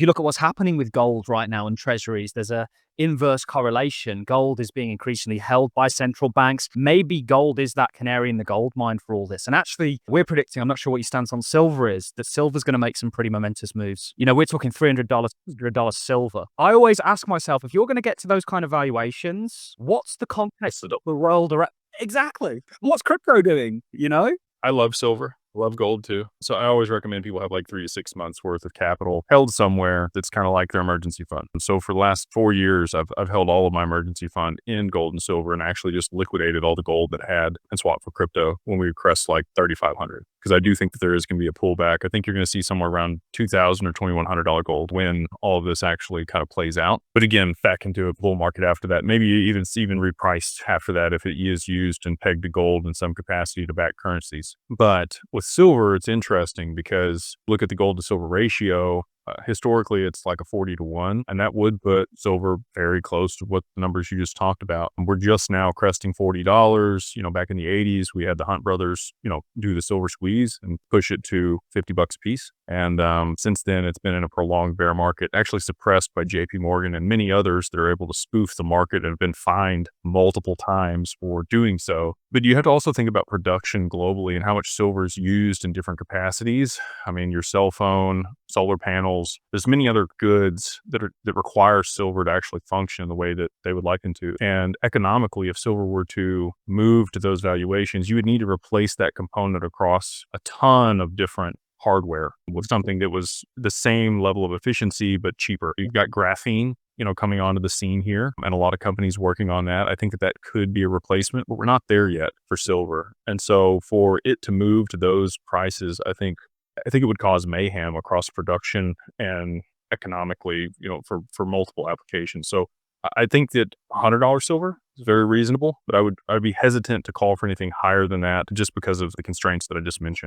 If you look at what's happening with gold right now and treasuries, there's a inverse correlation. Gold is being increasingly held by central banks. Maybe gold is that canary in the gold mine for all this. And actually, we're predicting, I'm not sure what your stance on silver is, that silver's going to make some pretty momentous moves. We're talking $300 silver. I always ask myself, if you're going to get to those kind of valuations, what's the context of the world around? Exactly. What's crypto doing? I love silver. Love gold too. So I always recommend people have like 3 to 6 months worth of capital held somewhere that's kind of like their emergency fund. And so for the last 4 years, I've held all of my emergency fund in gold and silver and actually just liquidated all the gold that I had and swapped for crypto when we crest like 3,500. Because I do think that there is going to be a pullback. I think you're going to see somewhere around $2,000 or $2,100 gold when all of this actually kind of plays out. But again, back into a bull market after that, maybe even repriced after that if it is used and pegged to gold in some capacity to back currencies. But with silver, it's interesting because look at the gold to silver ratio. Historically, it's like a 40-1, and that would put silver very close to what the numbers you just talked about. And we're just now cresting $40. Back in the 80s, we had the Hunt brothers, do the silver squeeze and push it to $50 a piece. And since then, it's been in a prolonged bear market, actually suppressed by JP Morgan and many others that are able to spoof the market and have been fined multiple times for doing so. But you have to also think about production globally and how much silver is used in different capacities. I mean, your cell phone, solar panels, there's many other goods that require silver to actually function the way that they would like them to. And economically, if silver were to move to those valuations, you would need to replace that component across a ton of different hardware with something that was the same level of efficiency but cheaper. You've got graphene coming onto the scene here, and a lot of companies working on that. I think that could be a replacement, but we're not there yet for silver. And so for it to move to those prices, I think it would cause mayhem across production and economically, for multiple applications. So I think that $100 silver is very reasonable, but I'd be hesitant to call for anything higher than that just because of the constraints that I just mentioned.